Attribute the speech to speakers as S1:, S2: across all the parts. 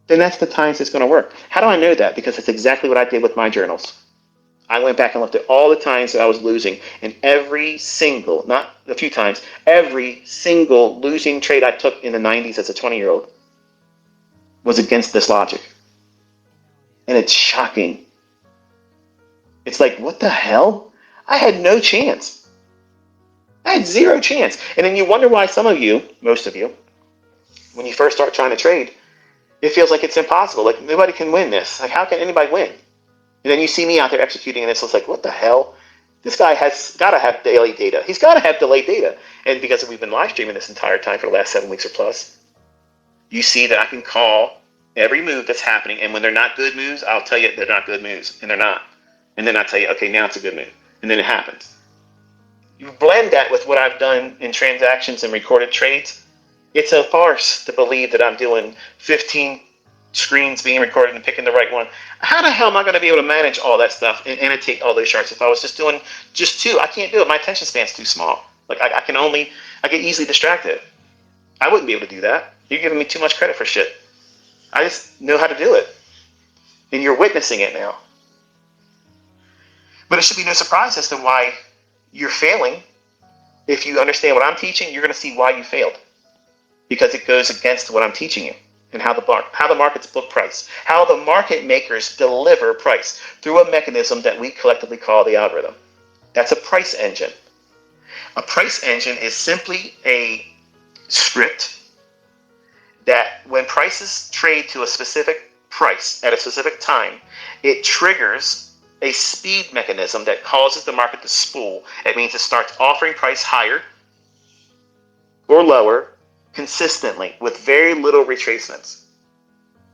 S1: then that's the times it's going to work. How do I know that? Because it's exactly what I did with my journals. I went back and looked at all the times that I was losing, and every single, not a few times, every single losing trade I took in the 90s as a 20-year-old was against this logic. And it's shocking. It's like, what the hell? I had no chance. I had zero chance. And then you wonder why some of you, most of you, when you first start trying to trade, it feels like it's impossible. Like, nobody can win this. Like, how can anybody win? And then you see me out there executing, and it's like, what the hell? This guy has got to have daily data. He's got to have delayed data. And because we've been live streaming this entire time for the last 7 weeks or plus, you see that I can call every move that's happening. And when they're not good moves, I'll tell you they're not good moves, and they're not. And then I tell you, okay, now it's a good move. And then it happens. You blend that with what I've done in transactions and recorded trades. It's a farce to believe that I'm doing 15 screens being recorded and picking the right one. How the hell am I going to be able to manage all that stuff and annotate all those charts if I was just doing just two? I can't do it. My attention span's too small. Like, I get easily distracted. I wouldn't be able to do that. You're giving me too much credit for shit. I just know how to do it. And you're witnessing it now. But it should be no surprise as to why you're failing. If you understand what I'm teaching, you're going to see why you failed. Because it goes against what I'm teaching you. And how the markets book price, how the market makers deliver price through a mechanism that we collectively call the algorithm. That's a price engine. A price engine is simply a script that when prices trade to a specific price at a specific time, it triggers a speed mechanism that causes the market to spool. It means it starts offering price higher or lower consistently with very little retracements.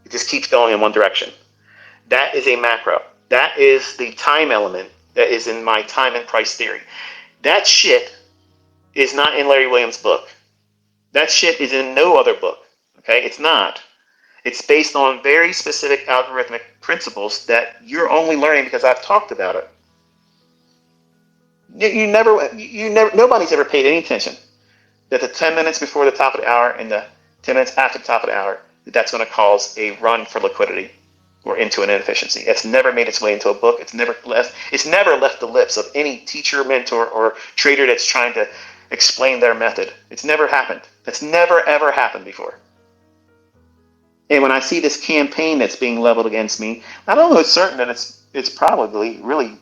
S1: It just keeps going in one direction. That is a macro. That is the time element that is in my time and price theory. That shit is not in Larry Williams' book. That shit is in no other book. Okay? It's not. It's based on very specific algorithmic principles that you're only learning because I've talked about it. Nobody's ever paid any attention that the 10 minutes before the top of the hour and the 10 minutes after the top of the hour, that's going to cause a run for liquidity or into an inefficiency. It's never made its way into a book. It's never left the lips of any teacher, mentor, or trader that's trying to explain their method. It's never happened. That's never, ever happened before. And when I see this campaign that's being leveled against me, I don't know it's certain that it's probably really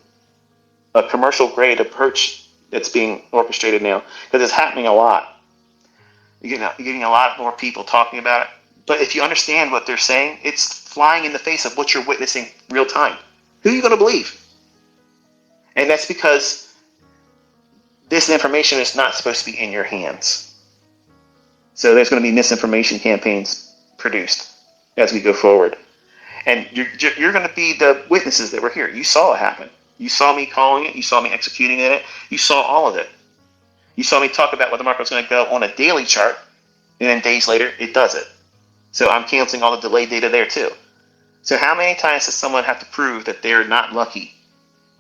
S1: a commercial grade approach that's being orchestrated now, because it's happening a lot. You're getting a lot more people talking about it. But if you understand what they're saying, it's flying in the face of what you're witnessing real time. Who are you going to believe? And that's because this information is not supposed to be in your hands. So there's going to be misinformation campaigns produced as we go forward. And you're going to be the witnesses that were here. You saw it happen. You saw me calling it. You saw me executing in it. You saw all of it. You saw me talk about where the market was going to go on a daily chart, and then days later, it does it. So I'm canceling all the delayed data there too. So how many times does someone have to prove that they're not lucky,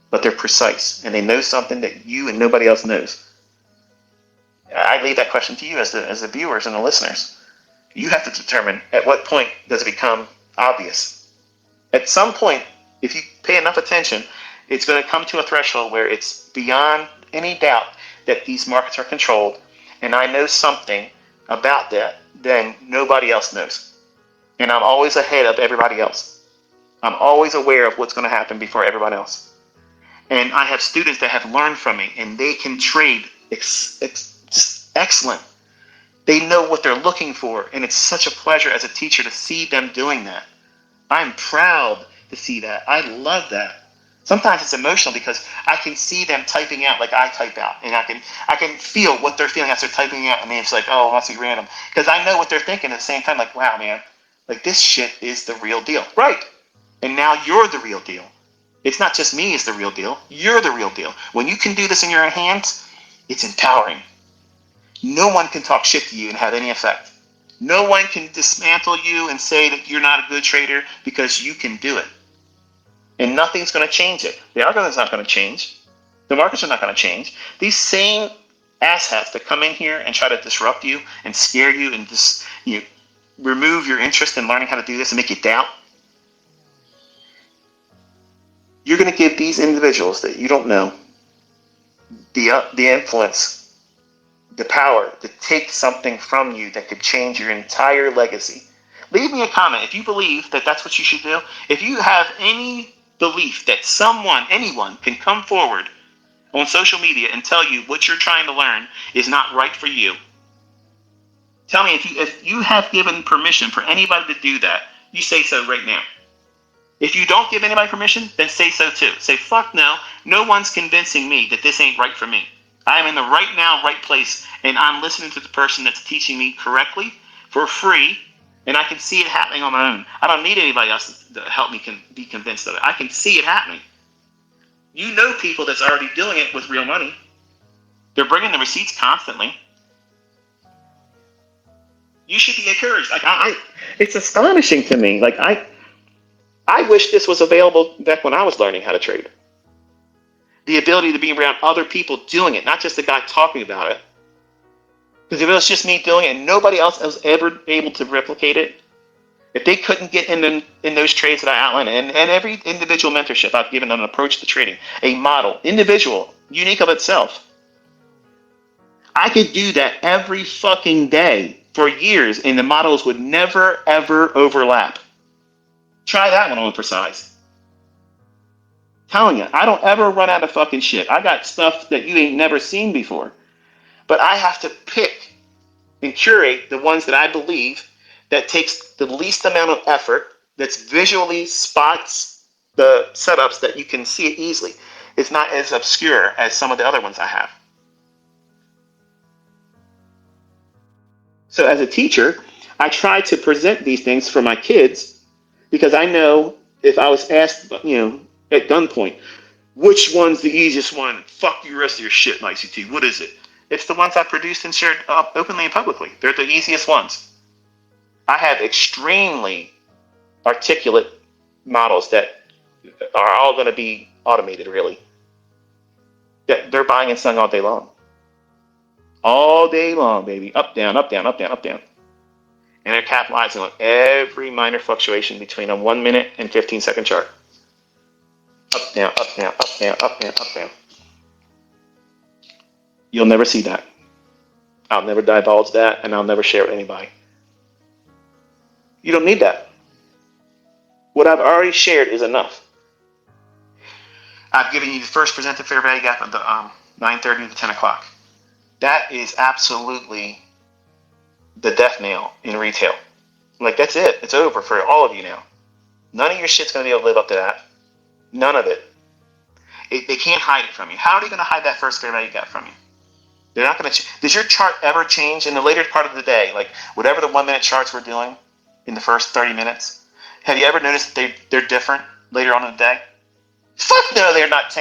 S1: but they're precise, and they know something that you and nobody else knows? I leave that question to you as the viewers and the listeners. You have to determine at what point does it become obvious. At some point, if you pay enough attention, it's going to come to a threshold where it's beyond any doubt that these markets are controlled, and I know something about that than nobody else knows. And I'm always ahead of everybody else. I'm always aware of what's going to happen before everyone else. And I have students that have learned from me, and they can trade just excellent. They know what they're looking for, and it's such a pleasure as a teacher to see them doing that. I'm proud to see that. I love that. Sometimes it's emotional because I can see them typing out like I type out, and I can feel what they're feeling as they're typing out. I mean, it's like, oh, it must be random, because I know what they're thinking at the same time. Like, wow, man, like this shit is the real deal, right? And now you're the real deal. It's not just me is the real deal. You're the real deal. When you can do this in your own hands, it's empowering. No one can talk shit to you and have any effect. No one can dismantle you and say that you're not a good trader because you can do it. And nothing's going to change it. The algorithm's not going to change. The markets are not going to change. These same asshats that come in here and try to disrupt you and scare you and just remove your interest in learning how to do this and make you doubt, you're going to give these individuals that you don't know the influence, the power to take something from you that could change your entire legacy. Leave me a comment if you believe that that's what you should do. If you have any belief that anyone can come forward on social media and tell you what you're trying to learn is not right for you, tell me if you have given permission for anybody to do that, you say so right now. If you don't give anybody permission, then say so too. Say, fuck no, no one's convincing me that this ain't right for me. I am in the right now, right place, and I'm listening to the person that's teaching me correctly for free, and I can see it happening on my own. I don't need anybody else to help me be convinced of it. I can see it happening. You know people that's already doing it with real money. They're bringing the receipts constantly. You should be encouraged. It's astonishing to me. I wish this was available back when I was learning how to trade. The ability to be around other people doing it, not just the guy talking about it. Because if it was just me doing it and nobody else was ever able to replicate it, if they couldn't get in those trades that I outlined, and every individual mentorship I've given an approach to trading, a model, individual, unique of itself, I could do that every fucking day for years, and the models would never, ever overlap. Try that one on for size. Telling you, I don't ever run out of fucking shit. I got stuff that you ain't never seen before. But I have to pick and curate the ones that I believe that takes the least amount of effort, that's visually spots the setups that you can see it easily. It's not as obscure as some of the other ones I have. So as a teacher, I try to present these things for my kids because I know if I was asked, at gunpoint, which one's the easiest one? Fuck the rest of your shit, ICT. What is it? It's the ones I produced and shared openly and publicly. They're the easiest ones. I have extremely articulate models that are all going to be automated, really. That they're buying and selling all day long. All day long, baby. Up, down, up, down, up, down, up, down. And they're capitalizing on every minor fluctuation between a 1 minute and 15-second chart. Up, down, up, down, up, down, up, down, up, down. You'll never see that. I'll never divulge that, and I'll never share it with anybody. You don't need that. What I've already shared is enough. I've given you the first presented fair value gap at the 9:30 to 10 o'clock. That is absolutely the death nail in retail. That's it. It's over for all of you now. None of your shit's going to be able to live up to that. None of it. They can't hide it from you. How are they going to hide that first fair value gap from you? They're not going to. Does your chart ever change in the later part of the day? Whatever the 1 minute charts we're doing in the first 30 minutes. Have you ever noticed that they're different later on in the day? Fuck no, they're not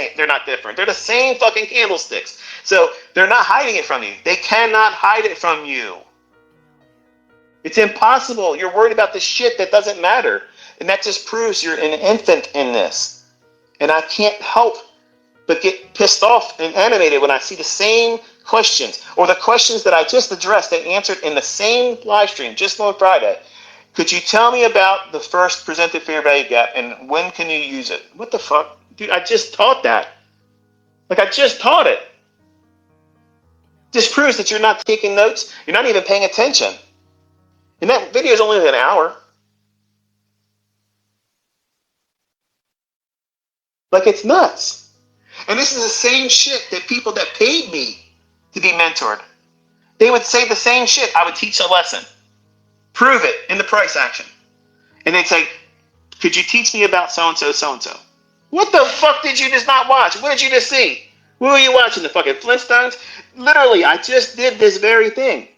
S1: different. They're the same fucking candlesticks. So they're not hiding it from you. They cannot hide it from you. It's impossible. You're worried about the shit that doesn't matter. And that just proves you're an infant in this. And I can't help but get pissed off and animated when I see the same questions or the questions that I just addressed and answered in the same live stream just on Friday. Could you tell me about the first presented fair value gap and when can you use it? What the fuck? Dude, I just taught that. I just taught it. Just proves that you're not taking notes. You're not even paying attention. And that video is only an hour. It's nuts. And this is the same shit that people that paid me to be mentored, they would say the same shit. I would teach a lesson. Prove it in the price action. And they'd say, could you teach me about so-and-so, so-and-so? What the fuck did you just not watch? What did you just see? What were you watching? The fucking Flintstones? Literally, I just did this very thing.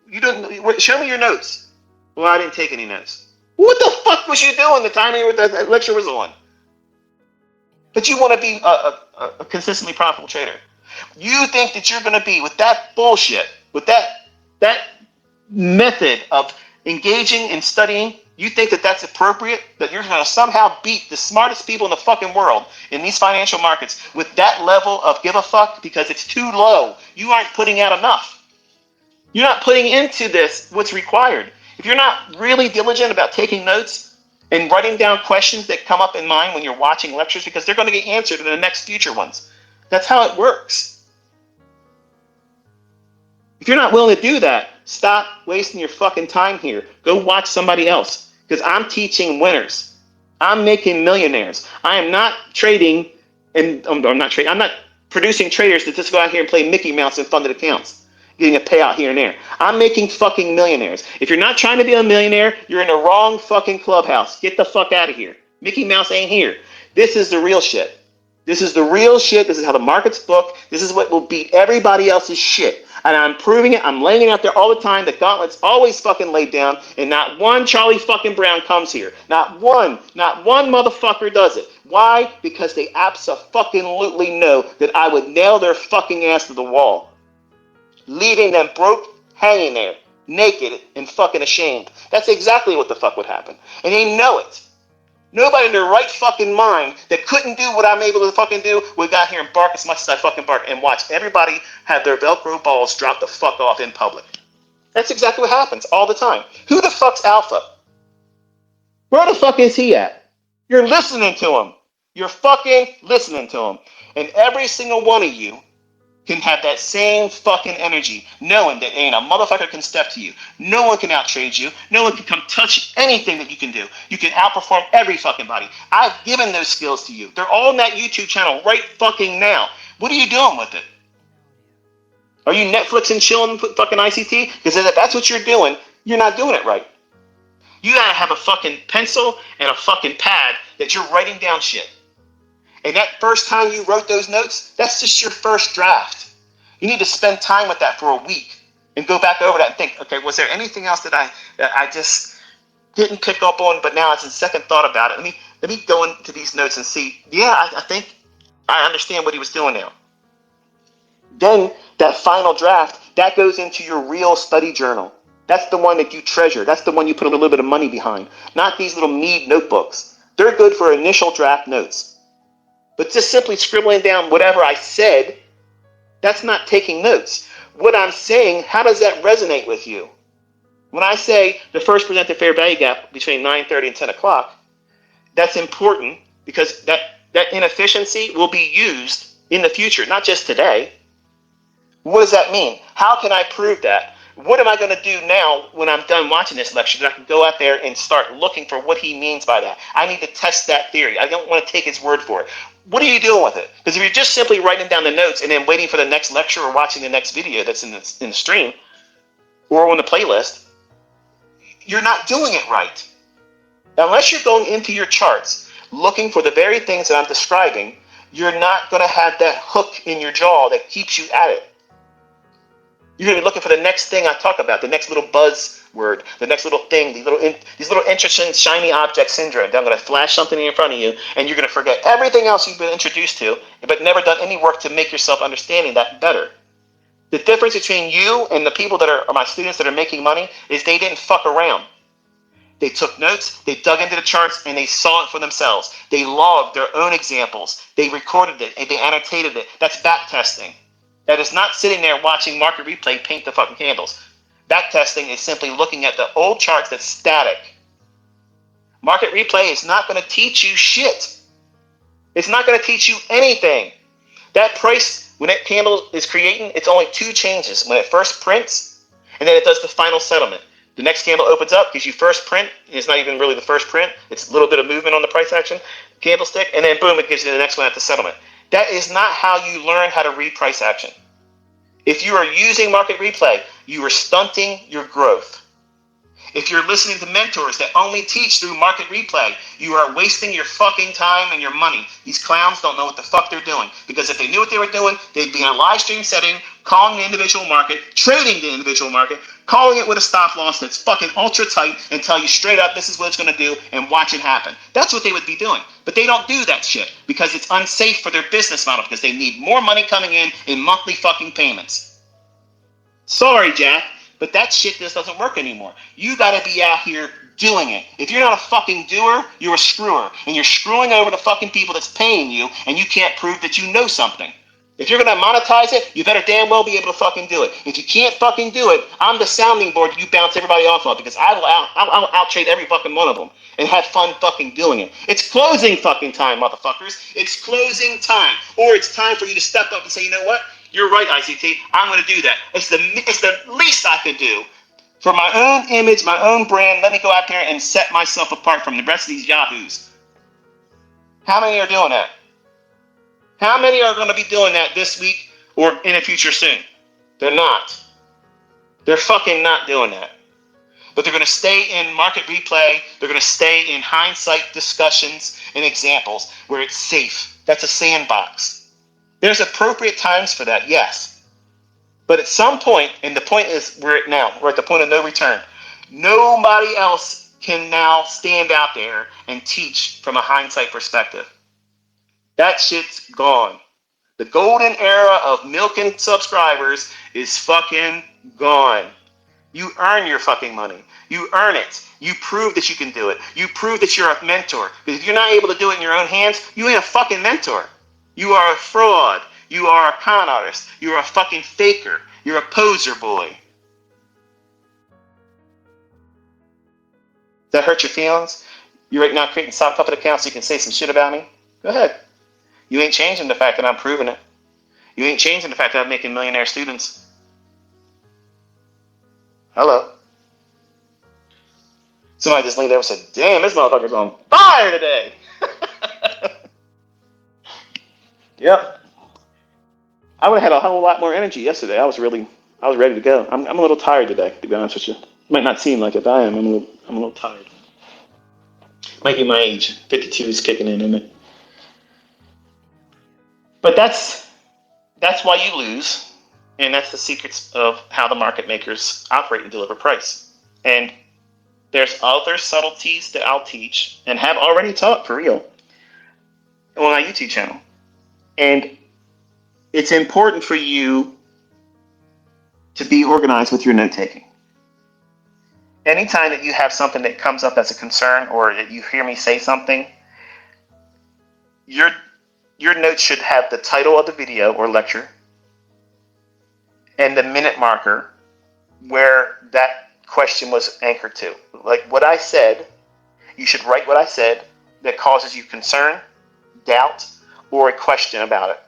S1: You didn't. Show me your notes. Well, I didn't take any notes. What the fuck was you doing the time that lecture was on? But you want to be a consistently profitable trader. You think that you're going to be with that bullshit, with that method of engaging and studying, you think that that's appropriate? That you're going to somehow beat the smartest people in the fucking world in these financial markets with that level of give a fuck because it's too low. You aren't putting out enough. You're not putting into this what's required. If you're not really diligent about taking notes and writing down questions that come up in mind when you're watching lectures, because they're going to get answered in the next future ones. That's how it works. If you're not willing to do that, stop wasting your fucking time here. Go watch somebody else, because I'm teaching winners. I'm making millionaires. I am not trading, and I'm not producing traders that just go out here and play Mickey Mouse in funded accounts, getting a payout here and there. I'm making fucking millionaires. If you're not trying to be a millionaire, you're in the wrong fucking clubhouse. Get the fuck out of here. Mickey Mouse ain't here. This is the real shit. This is the real shit. This is how the markets book. This is what will beat everybody else's shit. And I'm proving it. I'm laying it out there all the time. The gauntlet's always fucking laid down, and not one Charlie fucking Brown comes here. Not one motherfucker does it. Why? Because they abso-fucking-lutely know that I would nail their fucking ass to the wall, leaving them broke, hanging there, naked and fucking ashamed. That's exactly what the fuck would happen. And they know it. Nobody in their right fucking mind that couldn't do what I'm able to fucking do would got here and bark as much as I fucking bark and watch everybody have their Velcro balls drop the fuck off in public. That's exactly what happens all the time. Who the fuck's Alpha? Where the fuck is he at? You're listening to him. You're fucking listening to him. And every single one of you can have that same fucking energy, knowing that ain't a motherfucker can step to you. No one can outtrade you. No one can come touch anything that you can do. You can outperform every fucking body. I've given those skills to you. They're all in that YouTube channel right fucking now. What are you doing with it? Are you Netflix and chilling with fucking ICT? Because if that's what you're doing, you're not doing it right. You gotta have a fucking pencil and a fucking pad that you're writing down shit. And that first time you wrote those notes, that's just your first draft. You need to spend time with that for a week and go back over that and think, okay, was there anything else that I just didn't pick up on, but now it's in second thought about it. Let me go into these notes and see, yeah, I think I understand what he was doing now. Then that final draft, that goes into your real study journal. That's the one that you treasure. That's the one you put a little bit of money behind. Not these little Mead notebooks. They're good for initial draft notes. But just simply scribbling down whatever I said, that's not taking notes. What I'm saying, how does that resonate with you? When I say the first presented fair value gap between 9:30 and 10 o'clock, that's important because that inefficiency will be used in the future, not just today. What does that mean? How can I prove that? What am I going to do now when I'm done watching this lecture that I can go out there and start looking for what he means by that? I need to test that theory. I don't want to take his word for it. What are you doing with it? Because if you're just simply writing down the notes and then waiting for the next lecture or watching the next video that's in the stream or on the playlist, you're not doing it right. Unless you're going into your charts looking for the very things that I'm describing, you're not going to have that hook in your jaw that keeps you at it. You're going to be looking for the next thing I talk about, the next little buzzword, the next little thing, these little interesting shiny object syndrome. I'm going to flash something in front of you, and you're going to forget everything else you've been introduced to, but never done any work to make yourself understanding that better. The difference between you and the people that are my students that are making money is they didn't fuck around. They took notes, they dug into the charts, and they saw it for themselves. They logged their own examples. They recorded it, and they annotated it. That's back testing. That is not sitting there watching market replay paint the fucking candles. Backtesting is simply looking at the old charts that's static. Market replay is not going to teach you shit. It's not going to teach you anything. That price, when that candle is creating, it's only two changes. When it first prints, and then it does the final settlement. The next candle opens up, gives you first print. It's not even really the first print. It's a little bit of movement on the price action candlestick, and then boom, it gives you the next one at the settlement. That is not how you learn how to read price action. If you are using market replay, you are stunting your growth. If you're listening to mentors that only teach through market replay, you are wasting your fucking time and your money. These clowns don't know what the fuck they're doing. Because if they knew what they were doing, they'd be in a live stream setting, calling the individual market, trading the individual market, calling it with a stop loss that's fucking ultra tight and tell you straight up this is what it's going to do and watch it happen. That's what they would be doing. But they don't do that shit because it's unsafe for their business model because they need more money coming in monthly fucking payments. Sorry, Jack, but that shit just doesn't work anymore. You got to be out here doing it. If you're not a fucking doer, you're a screwer. And you're screwing over the fucking people that's paying you and you can't prove that you know something. If you're going to monetize it, you better damn well be able to fucking do it. If you can't fucking do it, I'm the sounding board you bounce everybody off of, because I'll out-trade every fucking one of them and have fun fucking doing it. It's closing fucking time, motherfuckers. It's closing time. Or it's time for you to step up and say, you know what? You're right, ICT. I'm going to do that. It's the least I could do for my own image, my own brand. Let me go out there and set myself apart from the rest of these yahoos. How many are doing that? How many are going to be doing that this week or in the future soon? They're not. They're fucking not doing that. But they're going to stay in market replay. They're going to stay in hindsight discussions and examples where it's safe. That's a sandbox. There's appropriate times for that, yes. But at some point, and the point is we're at the point of no return. Nobody else can now stand out there and teach from a hindsight perspective. That shit's gone. The golden era of milking subscribers is fucking gone. You earn your fucking money. You earn it. You prove that you can do it. You prove that you're a mentor. Because if you're not able to do it in your own hands, you ain't a fucking mentor. You are a fraud. You are a con artist. You're a fucking faker. You're a poser boy. Does that hurt your feelings? You're right now creating sock puppet accounts so you can say some shit about me? Go ahead. You ain't changing the fact that I'm proving it. You ain't changing the fact that I'm making millionaire students. Hello. Somebody just leaned over and said, damn, this motherfucker's on fire today. Yep. I would have had a whole lot more energy yesterday. I was ready to go. I'm a little tired today, to be honest with you. It might not seem like it, but I am. I'm a little tired. Might be my age. 52 is kicking in, isn't it? But that's why you lose, and that's the secrets of how the market makers operate and deliver price. And there's other subtleties that I'll teach and have already taught for real on my YouTube channel. And it's important for you to be organized with your note taking. Anytime that you have something that comes up as a concern or that you hear me say something, your notes should have the title of the video or lecture and the minute marker where that question was anchored to. Like what I said, you should write what I said that causes you concern, doubt, or a question about it.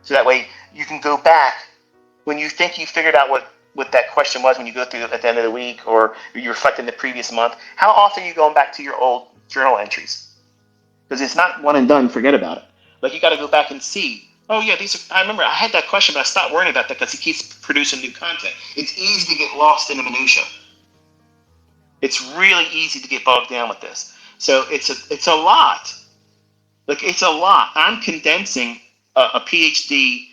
S1: So that way you can go back when you think you figured out what that question was when you go through at the end of the week or you reflect in the previous month. How often are you going back to your old journal entries? Because it's not one and done, forget about it. Like you got to go back and see, oh yeah, I remember I had that question, but I stopped worrying about that because he keeps producing new content. It's easy to get lost in the minutia. It's really easy to get bogged down with this. So it's a lot. Like it's a lot. I'm condensing a PhD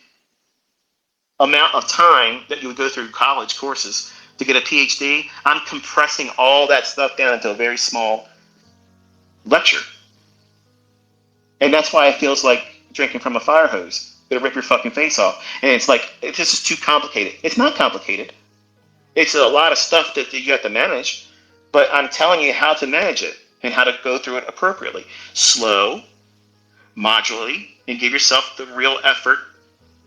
S1: amount of time that you would go through college courses to get a PhD. I'm compressing all that stuff down into a very small lecture. And that's why it feels like drinking from a fire hose. It'll rip your fucking face off. And it's like, this is too complicated. It's not complicated. It's a lot of stuff that you have to manage, but I'm telling you how to manage it and how to go through it appropriately. Slow, modularly, and give yourself the real effort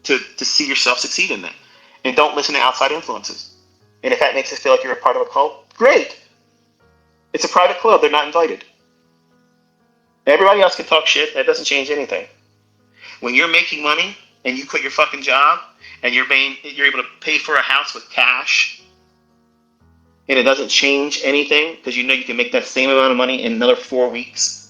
S1: to see yourself succeed in that. And don't listen to outside influences. And if that makes it feel like you're a part of a cult, great. It's a private club. They're not invited. Everybody else can talk shit. That doesn't change anything. When you're making money and you quit your fucking job and you're able to pay for a house with cash and it doesn't change anything because you know you can make that same amount of money in another 4 weeks